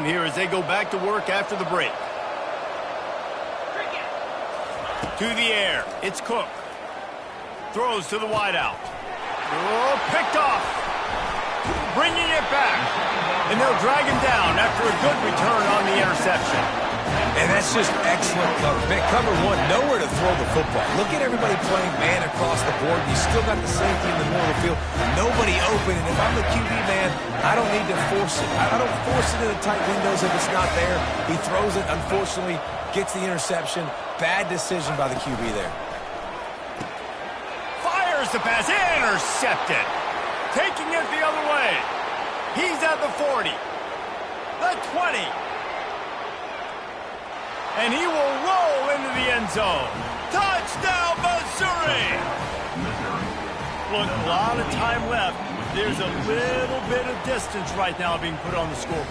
Here as they go back to work after the break. To the air, it's Cook. Throws to the wideout. Oh, picked off. Bringing it back. And they'll drag him down after a good return on the interception. And that's just excellent coverage. Man, cover one, nowhere to throw the football. Look at everybody playing man across the board. You still got the safety in the middle of the field. Nobody open. And if I'm the QB, man, I don't need to force it. I don't force it into tight windows if it's not there. He throws it, unfortunately, gets the interception. Bad decision by the QB there. Fires the pass. Intercepted. Taking it the other way. He's at the 40. The 20. And he will roll into the end zone. Touchdown, Missouri! Look, a lot of time left. There's a little bit of distance right now being put on the scoreboard.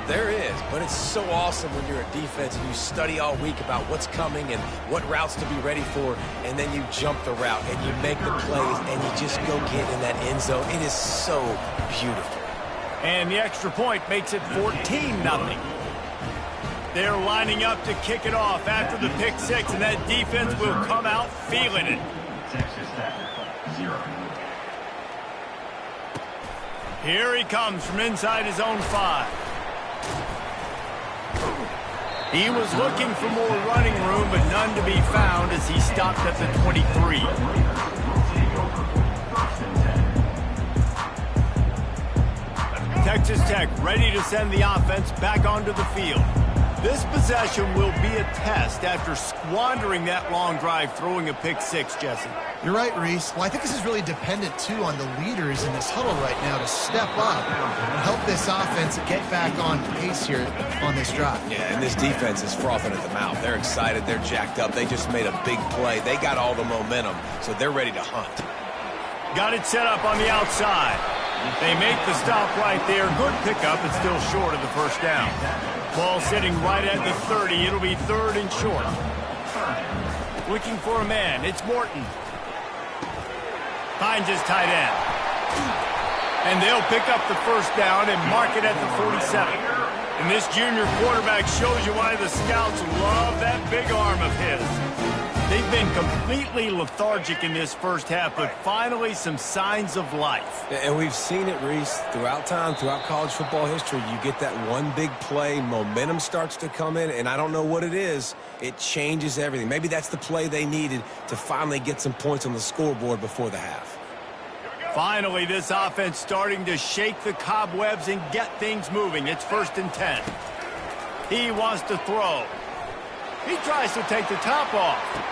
There is, but it's so awesome when you're a defense and you study all week about what's coming and what routes to be ready for, and then you jump the route and you make the plays and you just go get in that end zone. It is so beautiful. And the extra point makes it 14-0. They're lining up to kick it off after the pick six, and that defense will come out feeling it. Here he comes from inside his own 5. He was looking for more running room, but none to be found as he stopped at the 23. Texas Tech ready to send the offense back onto the field. This possession will be a test after squandering that long drive throwing a pick six, Jesse. You're right, Reese. Well, I think this is really dependent, too, on the leaders in this huddle right now to step up and help this offense get back on pace here on this drive. Yeah, and this defense is frothing at the mouth. They're excited. They're jacked up. They just made a big play. They got all the momentum, so they're ready to hunt. Got it set up on the outside. They make the stop right there. Good pickup. It's still short of the first down. Ball sitting right at the 30. It'll be 3rd and short. Looking for a man. It's Morton. Finds his tight end. And they'll pick up the first down and mark it at the 47. And this junior quarterback shows you why the scouts love that big arm of his. They've been completely lethargic in this first half, but finally some signs of life. And we've seen it, Reese, throughout time, throughout college football history. You get that one big play, momentum starts to come in, and I don't know what it is. It changes everything. Maybe that's the play they needed to finally get some points on the scoreboard before the half. Finally, this offense starting to shake the cobwebs and get things moving. It's 1st and 10. He wants to throw. He tries to take the top off.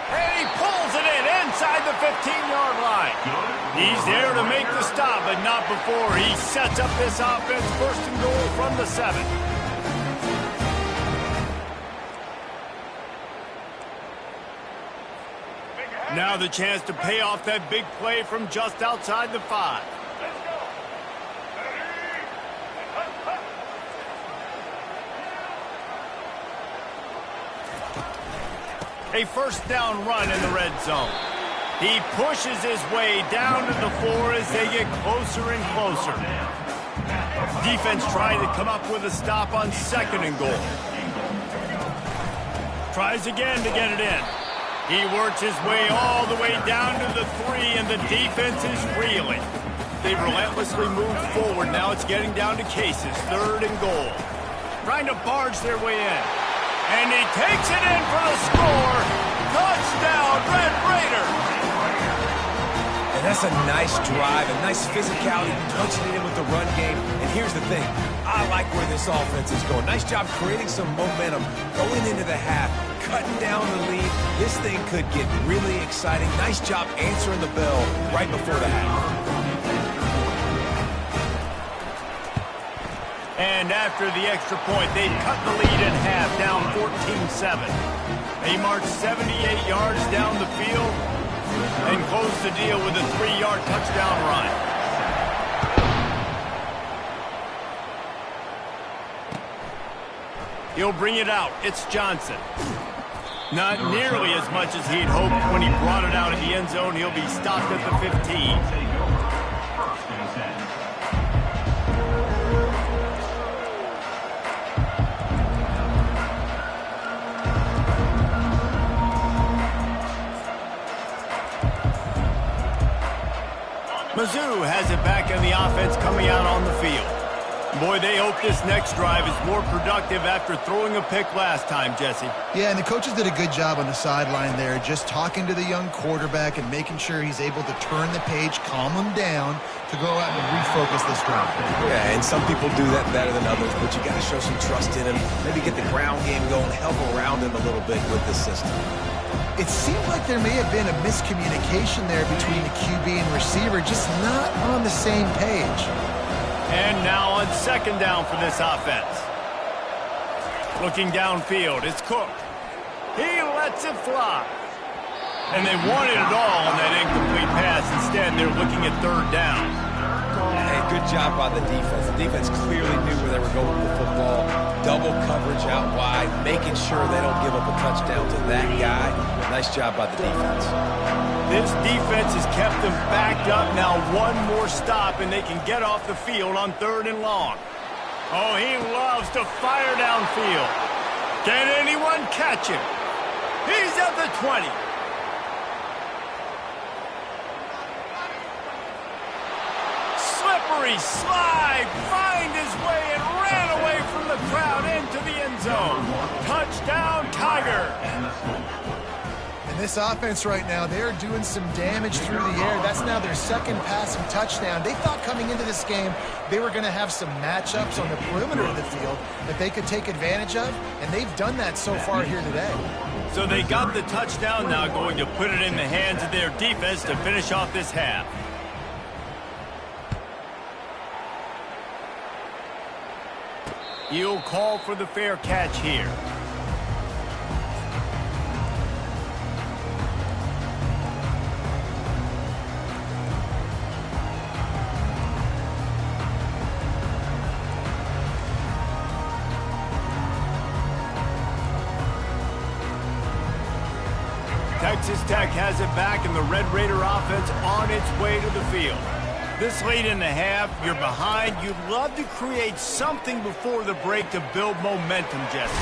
And he pulls it in inside the 15-yard line. He's there to make the stop, but not before he sets up this offense 1st and goal from the 7. Now the chance to pay off that big play from just outside the 5. A first down run in the red zone. He pushes his way down to the 4 as they get closer and closer. Defense trying to come up with a stop on 2nd and goal. Tries again to get it in. He works his way all the way down to the 3, and the defense is reeling. They've relentlessly moved forward. Now it's getting down to cases. 3rd and goal. Trying to barge their way in. And he takes it in for the score. Touchdown, Red Raiders. And that's a nice drive, a nice physicality, punching it in with the run game. And here's the thing. I like where this offense is going. Nice job creating some momentum going into the half, cutting down the lead. This thing could get really exciting. Nice job answering the bell right before the half. And after the extra point, they've cut the lead in half, down 14-7. They march 78 yards down the field and close the deal with a 3-yard touchdown run. He'll bring it out. It's Johnson. Not nearly as much as he'd hoped when he brought it out of the end zone. He'll be stopped at the 15. Mizzou has it back in the offense coming out on the field. Boy, they hope this next drive is more productive after throwing a pick last time, Jesse. Yeah, and the coaches did a good job on the sideline there, just talking to the young quarterback and making sure he's able to turn the page, calm him down to go out and refocus this drive. Yeah, and some people do that better than others, but you got to show some trust in him, maybe get the ground game going, help around him a little bit with this system. It seemed like there may have been a miscommunication there between the QB and receiver, just not on the same page. And now on second down for this offense. Looking downfield, it's Cook. He lets it fly. And they wanted it all on that incomplete pass. Instead, they're looking at third down. Hey, good job by the defense. The defense clearly knew where they were going with the football. Double coverage out wide, making sure they don't give up a touchdown to that guy. Nice job by the defense. This defense has kept them backed up. Now one more stop, and they can get off the field on third and long. Oh, he loves to fire downfield. Can anyone catch him? He's at the 20. Slippery slide, find his way and ran away from the crowd into the end zone. Touchdown, Tiger. And this offense right now, they're doing some damage through the air. That's now their second passing touchdown. They thought coming into this game they were going to have some matchups on the perimeter of the field that they could take advantage of, and they've done that so far here today. So they got the touchdown, now going to put it in the hands of their defense to finish off this half. He'll call for the fair catch here. Texas Tech has it back, and the Red Raider offense on its way to the field. This late in the half, you're behind. You'd love to create something before the break to build momentum, Jesse.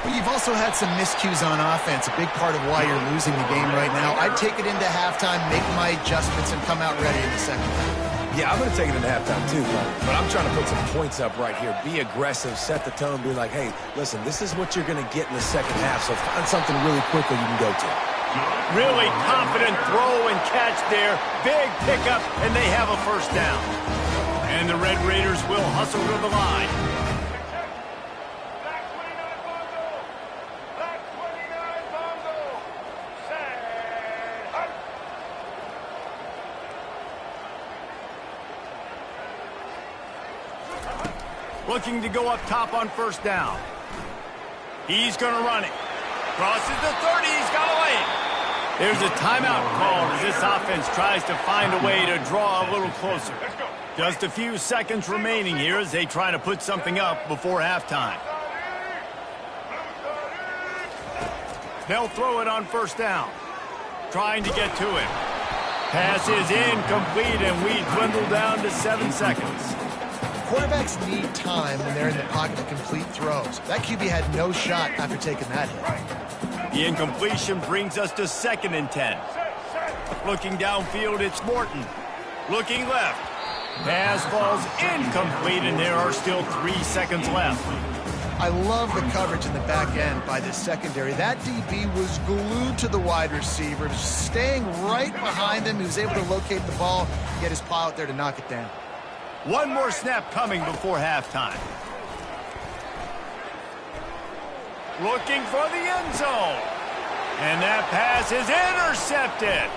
But you've also had some miscues on offense, a big part of why you're losing the game right now. I'd take it into halftime, make my adjustments, and come out ready in the second half. Yeah, I'm going to take it into halftime too, but I'm trying to put some points up right here. Be aggressive, set the tone, be like, hey, listen, this is what you're going to get in the second half, so find something really quickly you can go to. Really confident throw and catch there. Big pickup, and they have a first down. And the Red Raiders will hustle to the line. Looking to go up top on first down. He's going to run it. Crosses the 30. He's got a lane. There's a timeout called as this offense tries to find a way to draw a little closer. Just a few seconds remaining here as they try to put something up before halftime. They'll throw it on first down. Trying to get to it. Pass is incomplete, and we dwindle down to 7 seconds. Quarterbacks need time when they're in the pocket to complete throws. That QB had no shot after taking that hit. The incompletion brings us to 2nd and 10. Looking downfield, it's Morton. Looking left. Pass falls incomplete, and there are still 3 seconds left. I love the coverage in the back end by this secondary. That DB was glued to the wide receiver, just staying right behind him. He was able to locate the ball, get his paw out there to knock it down. One more snap coming before halftime. Looking for the end zone. And that pass is intercepted.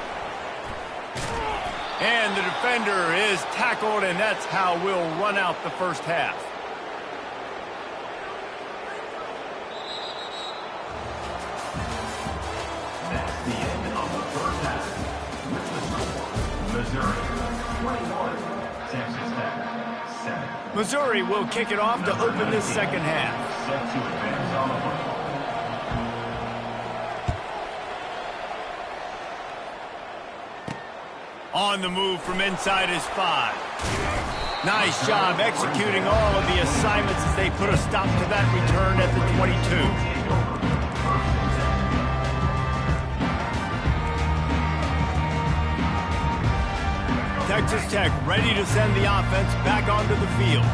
And the defender is tackled, and that's how we'll run out the first half. That's the end of the first half. With the score, Missouri 21, Texas Tech 7. Missouri will kick it off to open this second half. Set to advance on the football. On the move from inside his 5. Nice job executing all of the assignments as they put a stop to that return at the 22. Texas Tech ready to send the offense back onto the field.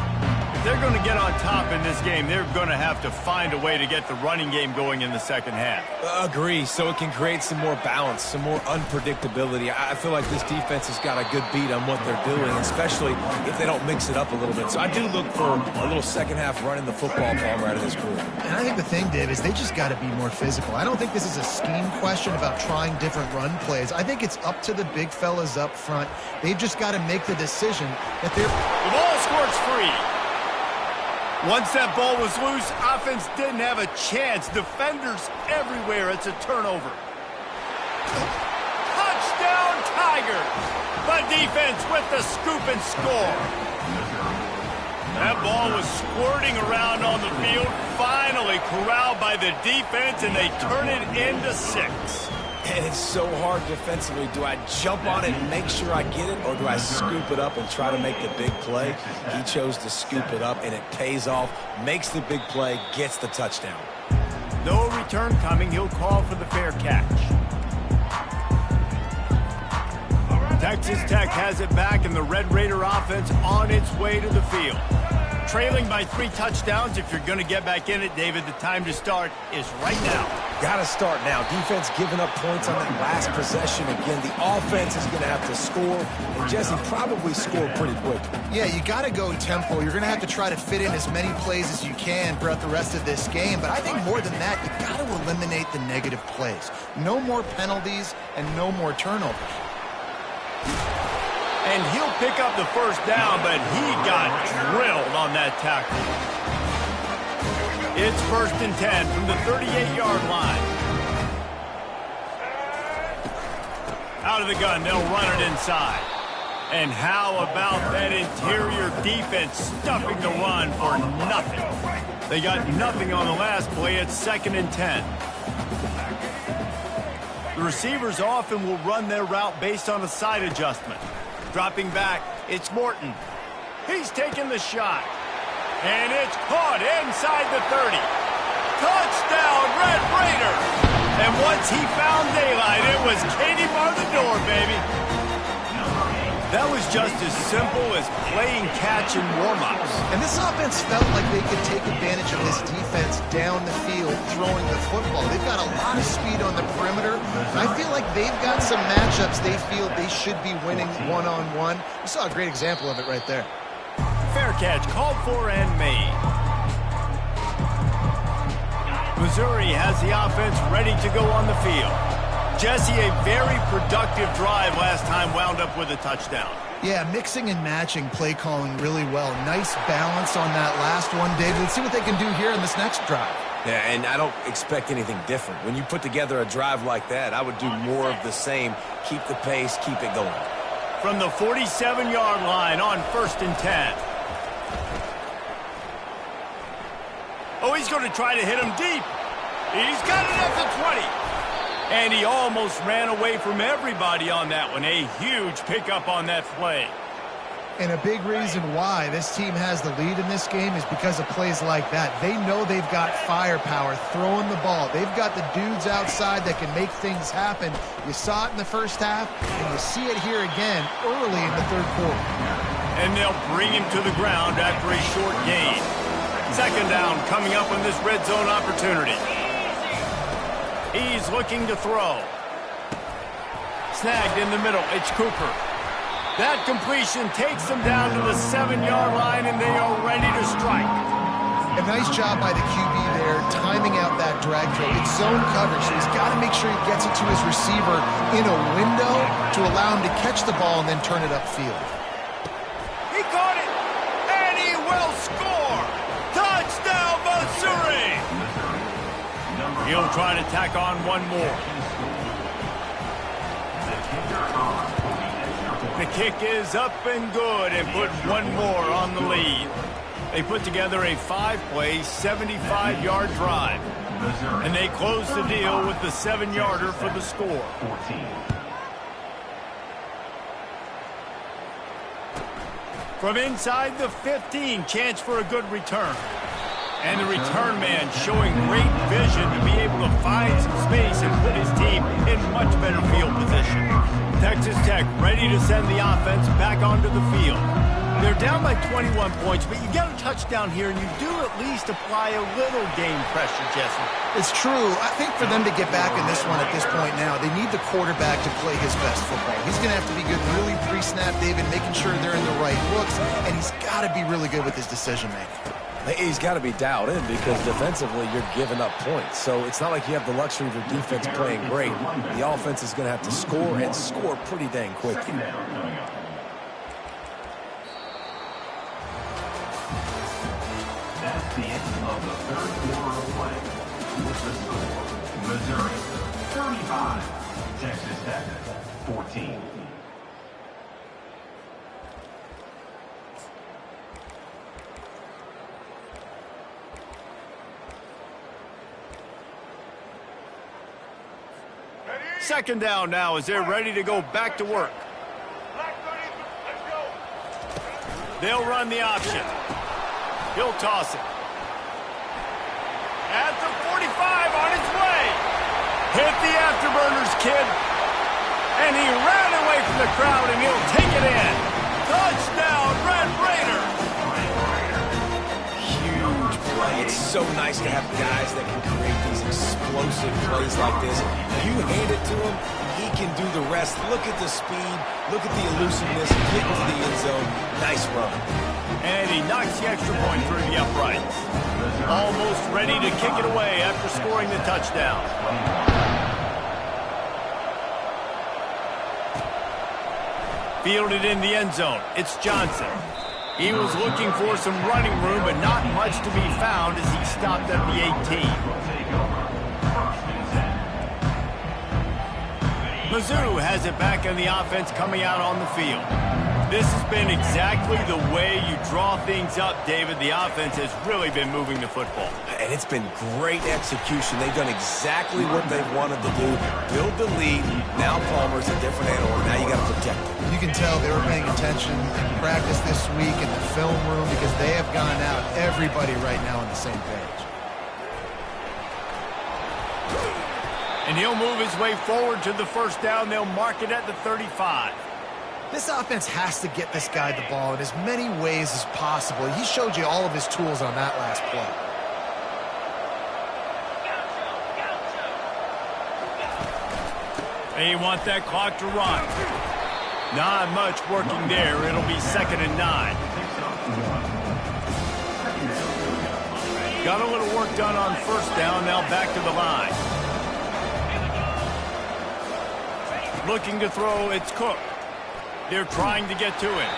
If they're going to get on top in this game, they're going to have to find a way to get the running game going in the second half. Agree, so it can create some more balance, some more unpredictability. I feel like this defense has got a good beat on what they're doing, especially if they don't mix it up a little bit. So I do look for a little second half running the football Palmer out of this group. And I think the thing, Dave, is they just got to be more physical. I don't think this is a scheme question about trying different run plays. I think it's up to the big fellas up front. They've just got to make the decision that they're... The ball squirts free. Once that ball was loose, offense didn't have a chance. Defenders everywhere. It's a turnover. Touchdown, Tigers! The defense with the scoop and score. That ball was squirting around on the field, finally corralled by the defense, and they turn it into 6. And it's so hard defensively. Do I jump on it and make sure I get it, or do I scoop it up and try to make the big play? He chose to scoop it up, and it pays off, makes the big play, gets the touchdown. No return coming. He'll call for the fair catch. Texas Tech has it back, and the Red Raider offense on its way to the field. Trailing by 3 touchdowns. If you're going to get back in it, David, the time to start is right now. Got to start now. Defense giving up points on that last possession. Again, the offense is going to have to score, and Jesse probably scored pretty quick. Yeah, you got to go tempo. You're going to have to try to fit in as many plays as you can throughout the rest of this game. But I think more than that, you got to eliminate the negative plays. No more penalties and no more turnovers. And he'll pick up the first down, but he got drilled on that tackle. It's 1st and 10 from the 38-yard line. Out of the gun, they'll run it inside. And how about that interior defense stuffing the run for nothing? They got nothing on the last play. It's 2nd and 10. The receivers often will run their route based on a side adjustment. Dropping back, it's Morton. He's taking the shot. And it's caught inside the 30. Touchdown, Red Raiders! And once he found daylight, it was Katie bar the door, baby. That was just as simple as playing catch in warm-ups. And this offense felt like they could take advantage of this defense down the field throwing the football. They've got a lot of speed on the perimeter. And I feel like they've got some matchups they feel they should be winning one-on-one. We saw a great example of it right there. Fair catch called for and made. Missouri has the offense ready to go on the field. Jesse, a very productive drive last time, wound up with a touchdown. Yeah, mixing and matching play calling really well. Nice balance on that last one, David. Let's see what they can do here in this next drive. Yeah, and I don't expect anything different. When you put together a drive like that, I would do more of the same. Keep the pace, keep it going. From the 47-yard line on 1st and 10. Oh, he's going to try to hit him deep. He's got it at the 20. And he almost ran away from everybody on that one. A huge pickup on that play. And a big reason why this team has the lead in this game is because of plays like that. They know they've got firepower throwing the ball. They've got the dudes outside that can make things happen. You saw it in the first half, and you see it here again early in the 3rd quarter. And they'll bring him to the ground after a short gain. 2nd down coming up on this red zone opportunity. He's looking to throw. Snagged in the middle. It's Cooper. That completion takes them down to the 7-yard line, and they are ready to strike. A nice job by the QB there, timing out that drag throw. It's zone coverage, so he's got to make sure he gets it to his receiver in a window to allow him to catch the ball and then turn it upfield. He caught it, and he will score. Touchdown, Missouri! He'll try to tack on one more. The kick is up and good and put one more on the lead. They put together a 5-play, 75-yard drive. And they close the deal with the 7-yarder for the score. From inside the 15, chance for a good return. And the return man showing great vision to be able to find some space and put his team in much better field position. Texas Tech ready to send the offense back onto the field. They're down by 21 points, but you get a touchdown here, and you do at least apply a little game pressure, Jesse. It's true. I think for them to get back in this one at this point now, they need the quarterback to play his best football. He's going to have to be good really pre-snap, David, making sure they're in the right looks, and he's got to be really good with his decision-making. He's got to be dialed in because defensively you're giving up points. So it's not like you have the luxury of your defense playing great. The offense is going to have to score and score pretty dang quickly. That's the end of the third quarter of play. With the score, Missouri 35, Texas Tech 14. Second down now as they're ready to go back to work. They'll run the option. He'll toss it. At the 45 on its way. Hit the afterburners, kid. And he ran away from the crowd, and he'll take it in. Touchdown, Red Raiders. Huge play. It's so nice to have guys that can create these explosive plays like this. You hand it to him, he can do the rest. Look at the speed. Look at the elusiveness. Get into the end zone. Nice run. And he knocks the extra point through the uprights. Almost ready to kick it away after scoring the touchdown. Fielded in the end zone. It's Johnson. He was looking for some running room, but not much to be found as he stopped at the 18. Mizzou has it back in the offense coming out on the field. This has been exactly the way you draw things up, David. The offense has really been moving the football. And it's been great execution. They've done exactly what they've wanted to do. Build the lead. Now Palmer's a different animal. Now you got to protect him. You can tell they were paying attention in practice this week in the film room because they have gone out, everybody right now on the same page. And he'll move his way forward to the first down. They'll mark it at the 35. This offense has to get this guy the ball in as many ways as possible. He showed you all of his tools on that last play. They want that clock to run. Not much working there. It'll be 2nd and 9. Got a little work done on first down. Now back to the line. Looking to throw, it's Cook. They're trying to get to him.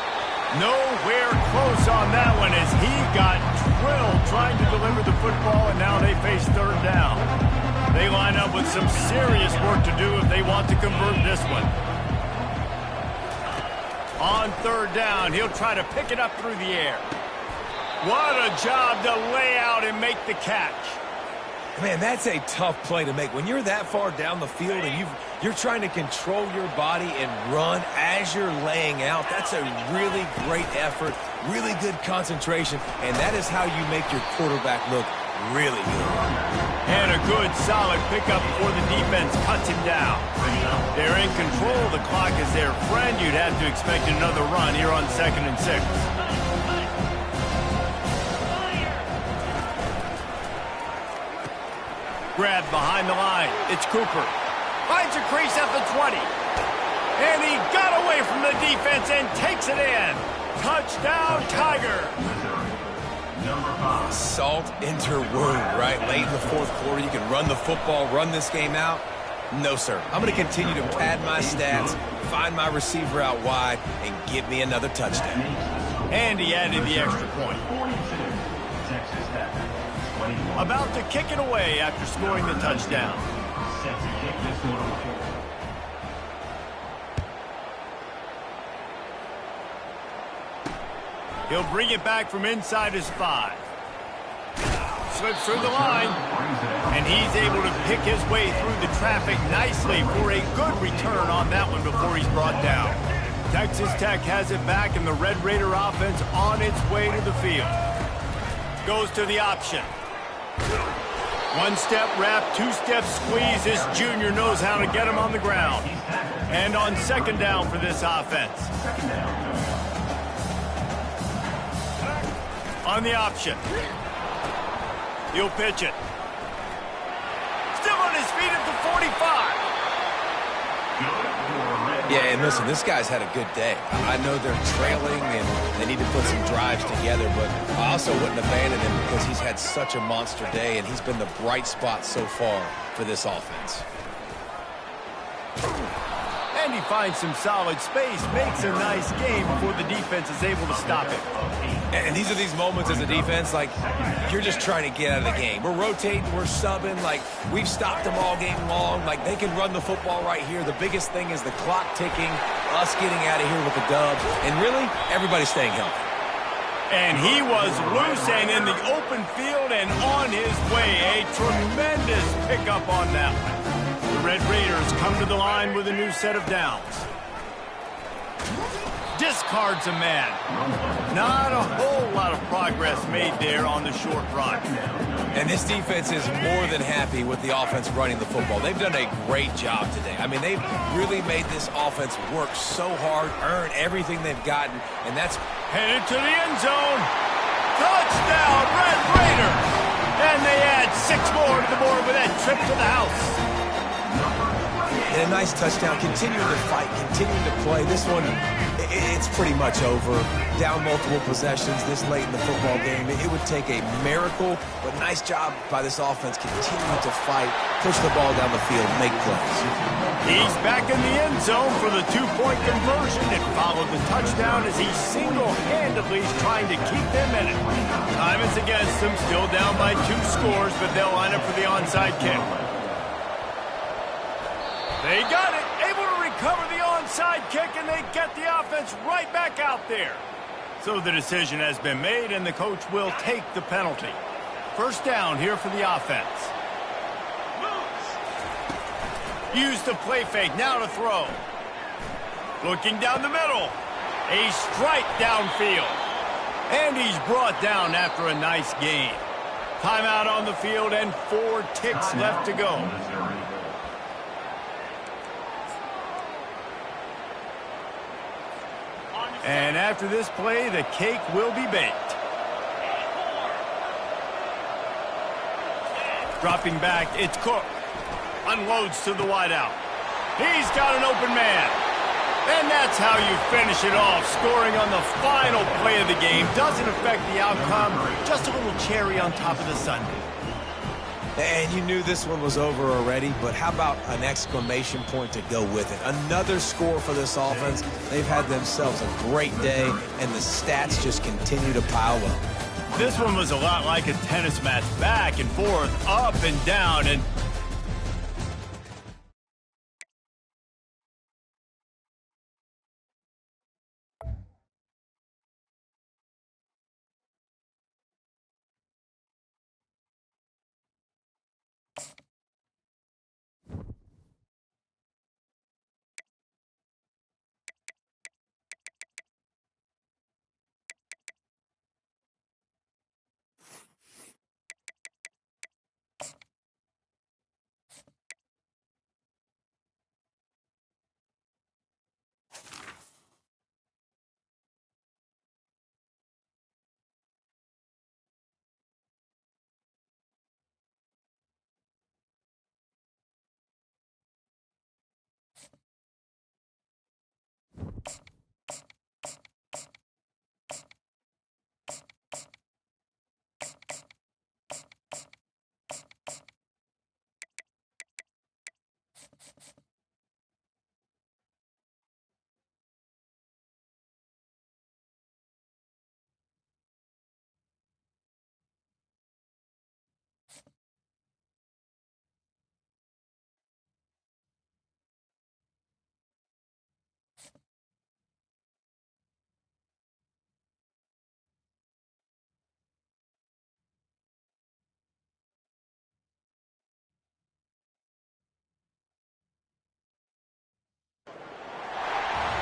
Nowhere close on that one as he got drilled trying to deliver the football, and now they face third down. They line up with some serious work to do if they want to convert this one. On third down, he'll try to pick it up through the air. What a job to lay out and make the catch. Man, that's a tough play to make. When you're that far down the field and you're trying to control your body and run as you're laying out, that's a really great effort, really good concentration, and that is how you make your quarterback look really good. And a good, solid pickup before the defense cuts him down. They're in control of the clock as their friend. You'd have to expect another run here on 2nd and 6. Grabbed behind the line. It's Cooper. Finds a crease at the 20. And he got away from the defense and takes it in. Touchdown, Tiger. Salt into wound, right? Late in the fourth quarter, you can run the football, run this game out. No, sir. I'm going to continue to pad my stats, find my receiver out wide, and give me another touchdown. And he added the extra point. About to kick it away after scoring the touchdown. He'll bring it back from inside his 5. Slips through the line, and he's able to pick his way through the traffic nicely for a good return on that one before he's brought down. Texas Tech has it back, and the Red Raider offense on its way to the field. Goes to the option. One-step wrap, two-step squeeze. This junior knows how to get him on the ground. And on second down for this offense. On the option. He'll pitch it. Still on his feet at the 45. Yeah, and listen, this guy's had a good day. I know they're trailing and they need to put some drives together, but I also wouldn't abandon him because he's had such a monster day and he's been the bright spot so far for this offense. And he finds some solid space, makes a nice game before the defense is able to stop him. And these are these moments as a defense, like, you're just trying to get out of the game. We're rotating, we're subbing, like, we've stopped them all game long. Like, they can run the football right here. The biggest thing is the clock ticking, us getting out of here with the dub, and really, everybody's staying healthy. And he was loose and in the open field and on his way. A tremendous pickup on that one. The Red Raiders come to the line with a new set of downs. Discards a man. Not a whole lot of progress made there on the short run. And this defense is more than happy with the offense running the football. They've done a great job today. I mean, they've really made this offense work so hard, earn everything they've gotten, and that's headed to the end zone. Touchdown, Red Raiders! And they add 6 more to the board with that trip to the house. And a nice touchdown, continuing to fight, continuing to play. This one, it's pretty much over. Down multiple possessions this late in the football game. It would take a miracle, but nice job by this offense continuing to fight, push the ball down the field, make plays. He's back in the end zone for the 2-point conversion and followed the touchdown as he single-handedly is trying to keep them in it. Time is against them, still down by 2 scores, but they'll line up for the onside kick. They got it, able to recover the onside kick, and they get the offense right back out there. So the decision has been made, and the coach will take the penalty. First down here for the offense. Use the play fake, now to throw. Looking down the middle. A strike downfield. And he's brought down after a nice gain. Timeout on the field and 4 ticks left to go. And after this play, the cake will be baked. Dropping back, it's Cook. Unloads to the wideout. He's got an open man. And that's how you finish it off. Scoring on the final play of the game doesn't affect the outcome. Just a little cherry on top of the sundae. And you knew this one was over already, but how about an exclamation point to go with it? Another score for this offense. They've had themselves a great day, and the stats just continue to pile up. This one was a lot like a tennis match, back and forth, up and down, and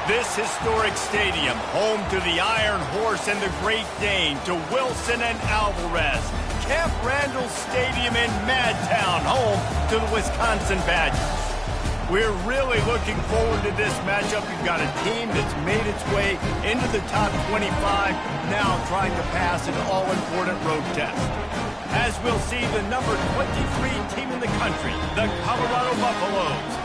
this historic stadium, home to the Iron Horse and the Great Dane, to Wilson and Alvarez. Camp Randall Stadium. Stadium in Madtown, home to the Wisconsin Badgers. We're really looking forward to this matchup. You've got a team that's made its way into the top 25, now trying to pass an all-important road test. As we'll see the number 23 team in the country, the Colorado Buffaloes,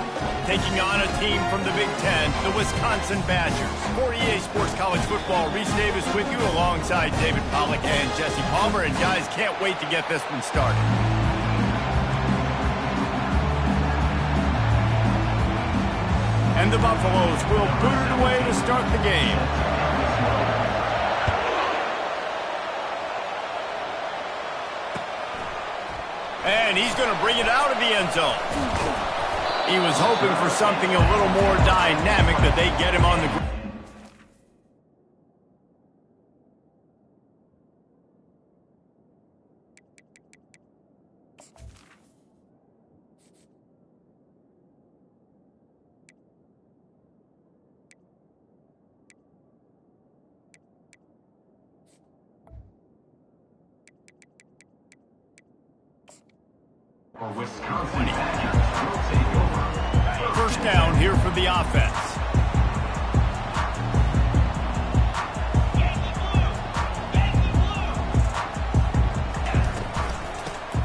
taking on a team from the Big Ten, the Wisconsin Badgers. For EA Sports College Football, Reese Davis with you alongside David Pollack and Jesse Palmer. And guys, can't wait to get this one started. And the Buffaloes will boot it away to start the game. And he's going to bring it out of the end zone. He was hoping for something a little more dynamic, that they get him on the ground. Wisconsin Badgers will take over. First down here for the offense.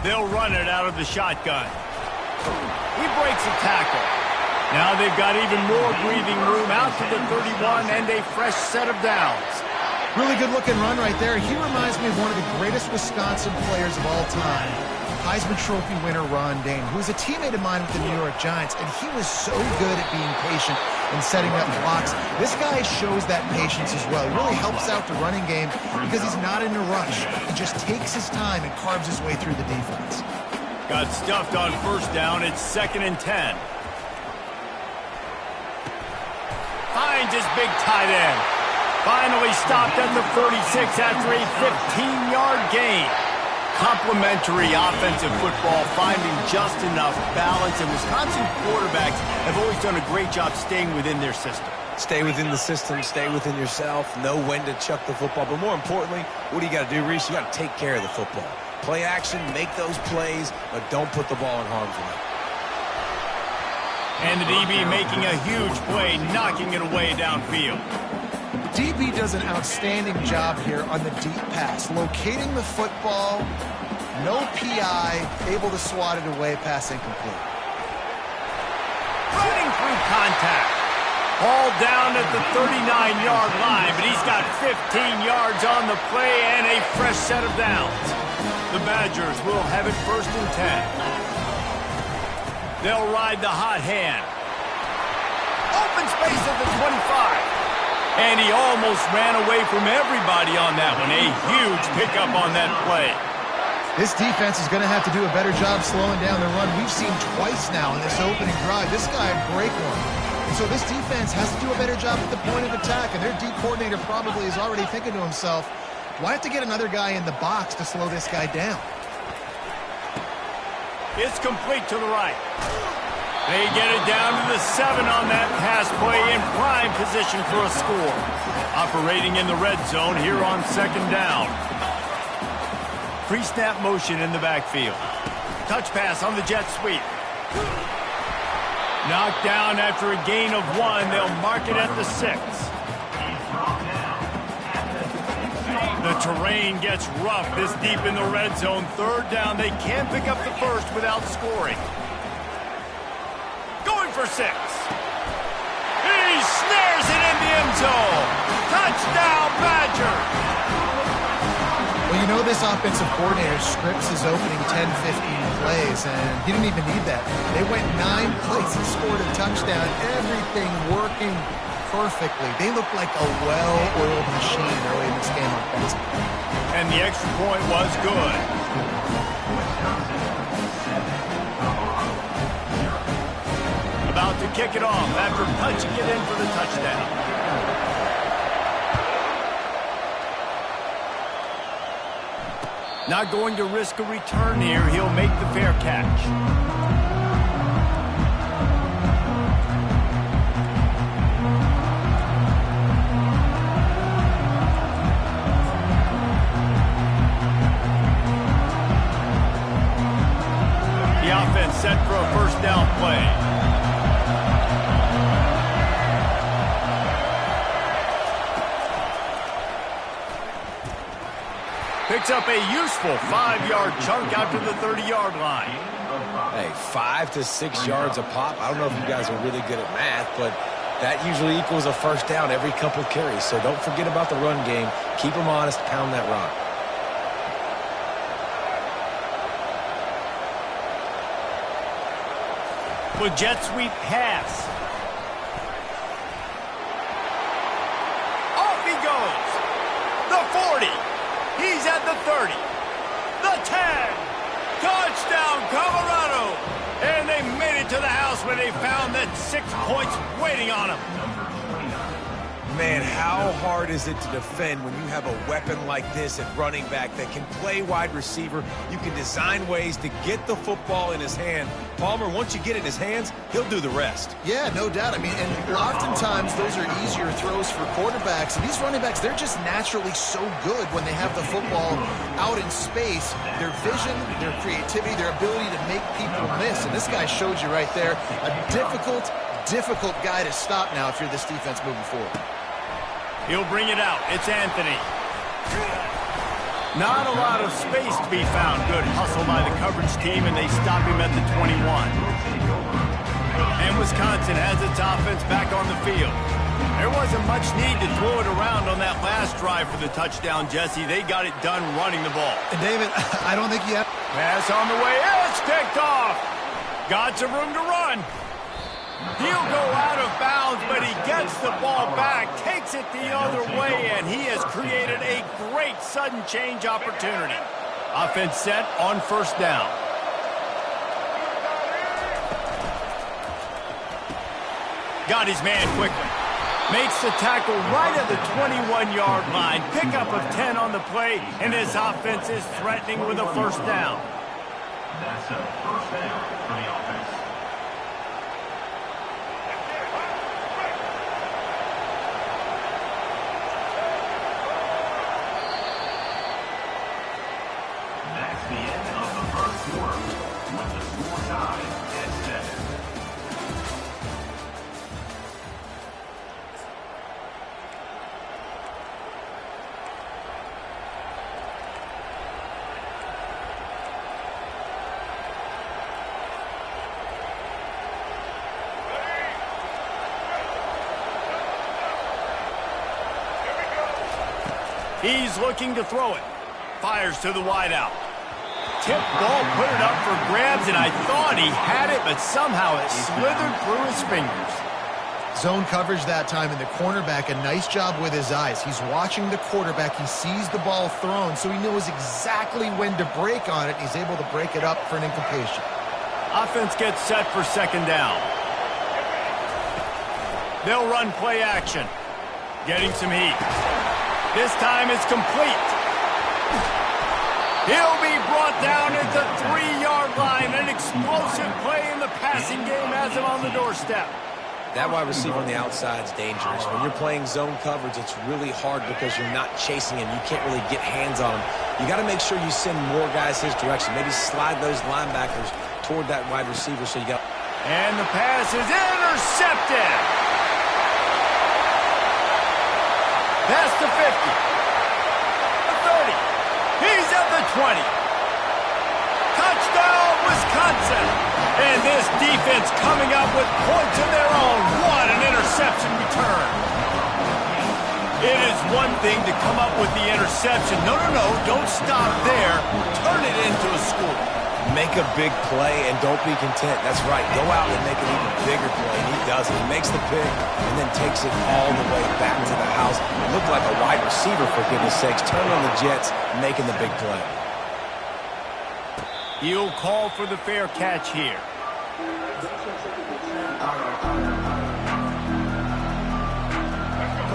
They'll run it out of the shotgun. He breaks a tackle. Now they've got even more breathing room out to the 31 and a fresh set of downs. Really good-looking run right there. He reminds me of one of the greatest Wisconsin players of all time. Heisman Trophy winner Ron Dayne, who was a teammate of mine with the New York Giants, and he was so good at being patient and setting up blocks. This guy shows that patience as well. He really helps out the running game because he's not in a rush. He just takes his time and carves his way through the defense. Got stuffed on first down. It's 2nd and 10. Finds his big tight end. Finally stopped at the 36 after a 15-yard gain. Complementary offensive football, finding just enough balance, and Wisconsin quarterbacks have always done a great job staying within their system. Stay within the system, stay within yourself, know when to chuck the football. But more importantly, what do you got to do, Reese? You got to take care of the football. Play action, make those plays, but don't put the ball in harm's way. And the DB making a huge play, knocking it away downfield. DB does an outstanding job here on the deep pass, locating the football, no PI, able to swat it away, pass incomplete. Running through contact. Ball down at the 39-yard line, but he's got 15 yards on the play and a fresh set of downs. The Badgers will have it 1st and 10. They'll ride the hot hand. Open space at the 25. And he almost ran away from everybody on that one. A huge pickup on that play. This defense is going to have to do a better job slowing down the run. We've seen twice now in this opening drive. This guy break one. And so this defense has to do a better job at the point of attack. And their D coordinator probably is already thinking to himself, why have to get another guy in the box to slow this guy down? It's complete to the right. They get it down to the 7 on that pass play, in prime position for a score. Operating in the red zone here on 2nd down. Pre-snap motion in the backfield. Touch pass on the jet sweep. Knocked down after a gain of 1. They'll mark it at the 6. The terrain gets rough this deep in the red zone. 3rd down. They can pick up the first without scoring. Going for 6. He snares it in the end zone. Touchdown, Badger. Well, you know this offensive coordinator scripts his opening 10, 15 plays, and he didn't even need that. They went 9 plays and scored a touchdown. Everything working perfectly. They look like a well-oiled machine early in this game offensively. And the extra point was good. About to kick it off after punching it in for the touchdown. Not going to risk a return here. He'll make the fair catch. offense set for a first down play. Picks up a useful 5-yard chunk out to the 30-yard line. Hey, 5 to 6 yards a pop. I don't know if you guys are really good at math, but that usually equals a first down every couple carries. So don't forget about the run game. Keep them honest, pound that rock. With jet sweep pass. Off he goes. The 40. He's at the 30. The 10. Touchdown, Colorado. And they made it to the house where they found that 6 points waiting on them. Man, how hard is it to defend when you have a weapon like this at running back that can play wide receiver? You can design ways to get the football in his hand. Palmer, once you get it in his hands, he'll do the rest. Yeah, no doubt. I mean, and oftentimes those are easier throws for quarterbacks. And these running backs, they're just naturally so good when they have the football out in space. Their vision, their creativity, their ability to make people miss. And this guy showed you right there, a difficult guy to stop now if you're this defense moving forward. He'll bring it out. It's Anthony. Not a lot of space to be found. Good hustle by the coverage team, and they stop him at the 21. And Wisconsin has its offense back on the field. There wasn't much need to throw it around on that last drive for the touchdown, Jesse. They got it done running the ball. And David, I don't think you have... Pass on the way. It's picked off. Got some room to run. He'll go out of bounds, but he gets the ball back, takes it the other way, and he has created a great sudden change opportunity. Offense set on first down. Got his man quickly. Makes the tackle right at the 21-yard line. Pickup of 10 on the play, and his offense is threatening with a first down. That's a first down for the offense. That's the end of the first quarter, with the score tied at 7. He's looking to throw it. Fires to the wideout. Tip ball, put it up for grabs, and I thought he had it, but somehow it slithered through his fingers. Zone coverage that time, and the cornerback, a nice job with his eyes. He's watching the quarterback. He sees the ball thrown, so he knows exactly when to break on it. He's able to break it up for an incompletion. Offense gets set for second down. They'll run play action. Getting some heat. This time it's complete. He'll be brought down at the 3-yard line. An explosive play in the passing game has him on the doorstep. That wide receiver on the outside is dangerous. When you're playing zone coverage, it's really hard because you're not chasing him. You can't really get hands on him. You got to make sure you send more guys his direction. Maybe slide those linebackers toward that wide receiver so you got... And the pass is intercepted. Past the 50. The 30. He's at the 20. Touchdown, Wisconsin. And this defense coming up with points of their own. What an interception return. It is one thing to come up with the interception. No, don't stop there. Turn it into a score. Make a big play and don't be content. That's right. Go out and make an even bigger play. And he does it. He makes the pick and then takes it all the way back to the house. It looked like a wide receiver, for goodness sakes. Turn on the Jets, making the big play. He'll call for the fair catch here.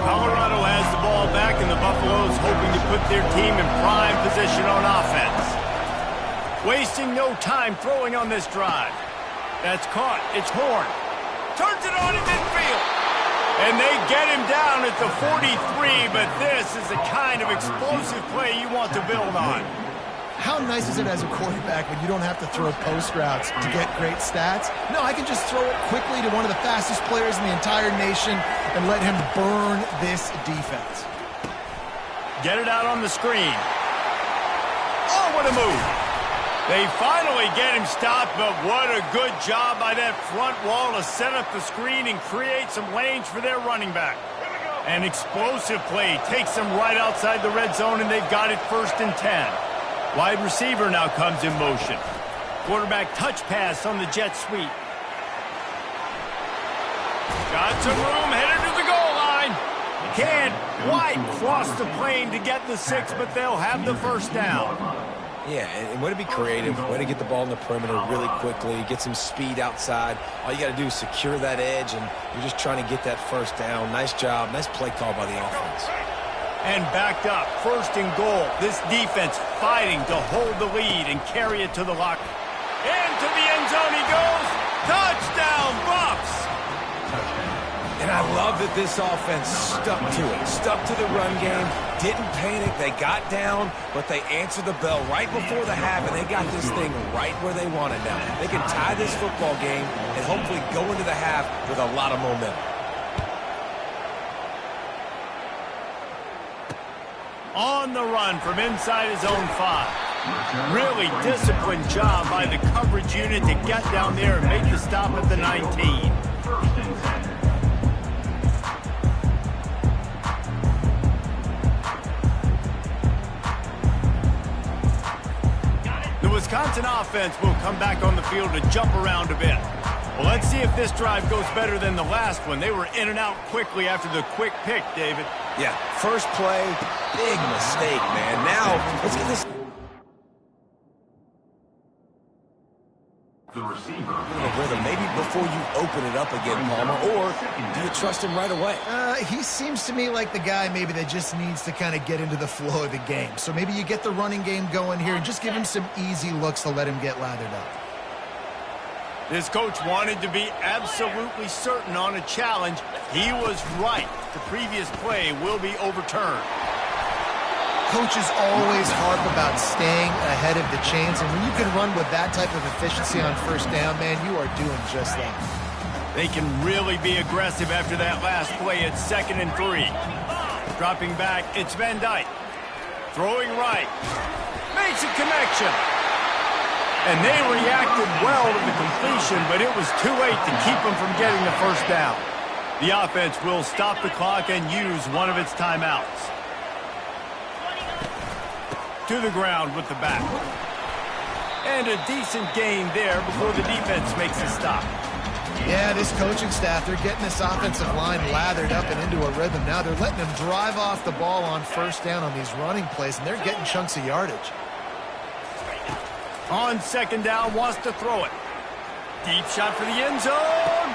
Colorado has the ball back, and the Buffaloes hoping to put their team in prime position on offense. Wasting no time throwing on this drive. That's caught. It's Horn. Turns it on in midfield. And they get him down at the 43, but this is the kind of explosive play you want to build on. How nice is it as a quarterback when you don't have to throw post routes to get great stats? No, I can just throw it quickly to one of the fastest players in the entire nation and let him burn this defense. Get it out on the screen. Oh, what a move. They finally get him stopped, but what a good job by that front wall to set up the screen and create some lanes for their running back. An explosive play takes them right outside the red zone, and they've got it 1st and 10. Wide receiver now comes in motion. Quarterback touch pass on the jet sweep. Got some room, headed to the goal line. Can't quite cross the plane to get the 6, but they'll have the 1st down. Yeah, and way to be creative, way to get the ball in the perimeter really quickly, get some speed outside. All you got to do is secure that edge, and you're just trying to get that 1st down. Nice job, nice play call by the offense. And backed up, 1st and goal. This defense fighting to hold the lead and carry it to the locker. Into the end zone he goes. Touchdown, Buffs! And I love that this offense stuck to it, stuck to the run game, didn't panic, they got down, but they answered the bell right before the half, and they got this thing right where they want it now. They can tie this football game and hopefully go into the half with a lot of momentum. On the run from inside his own 5. Really disciplined job by the coverage unit to get down there and make the stop at the 19. 1st and 10. The Wisconsin offense will come back on the field to jump around a bit. Well, let's see if this drive goes better than the last one. They were in and out quickly after the quick pick, David. Yeah, first play, big mistake, man. Now, let's get this. The receiver. Rhythm. Maybe before you open it up again, Palmer, or do you trust him right away? He seems to me like the guy maybe that just needs to kind of get into the flow of the game. So maybe you get the running game going here and just give him some easy looks to let him get lathered up. This coach wanted to be absolutely certain on a challenge. He was right. The previous play will be overturned. Coaches always harp about staying ahead of the chains, and when you can run with that type of efficiency on 1st down, man, you are doing just that. They can really be aggressive after that last play at 2nd and 3. Dropping back, it's Van Dyke. Throwing right. Makes a connection. And they reacted well to the completion, but it was too late to keep them from getting the 1st down. The offense will stop the clock and use one of its timeouts. To the ground with the back. And a decent gain there before the defense makes a stop. Yeah, this coaching staff, they're getting this offensive line lathered up and into a rhythm. Now they're letting them drive off the ball on 1st down on these running plays, and they're getting chunks of yardage. On 2nd down, wants to throw it. Deep shot for the end zone.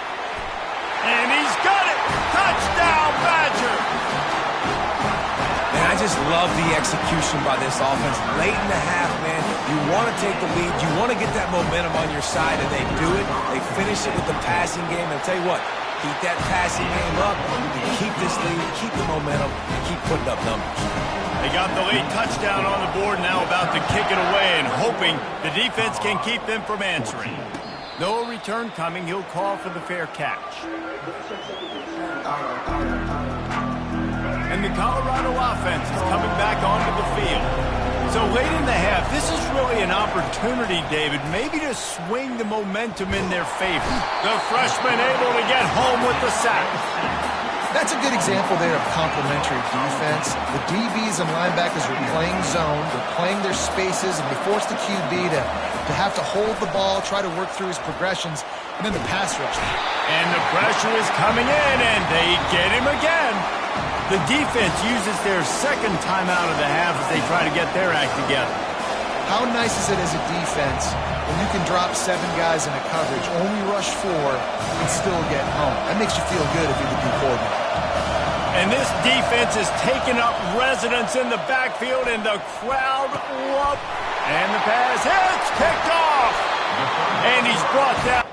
And he's got it. Touchdown, Badger. And I just love the execution by this offense. Late in the half, man, you want to take the lead. You want to get that momentum on your side, and they do it. They finish it with the passing game. And I'll tell you what, keep that passing game up. You can keep this lead, keep the momentum, and keep putting up numbers. They got the late touchdown on the board, now about to kick it away and hoping the defense can keep them from answering. No return coming. He'll call for the fair catch. And the Colorado offense is coming back onto the field. So late in the half, this is really an opportunity, David, maybe to swing the momentum in their favor. The freshman able to get home with the sack. That's a good example there of complementary defense. The DBs and linebackers are playing zone, they're playing their spaces, and they force the QB to have to hold the ball, try to work through his progressions, and then the pass rush. And the pressure is coming in, and they get him again. The defense uses their 2nd timeout of the half as they try to get their act together. How nice is it as a defense when you can drop 7 guys in a coverage, only rush 4, and still get home? That makes you feel good if you're the D coordinator. And this defense is taking up residence in the backfield, and the crowd loves. And the pass hits, picked off. And he's brought down.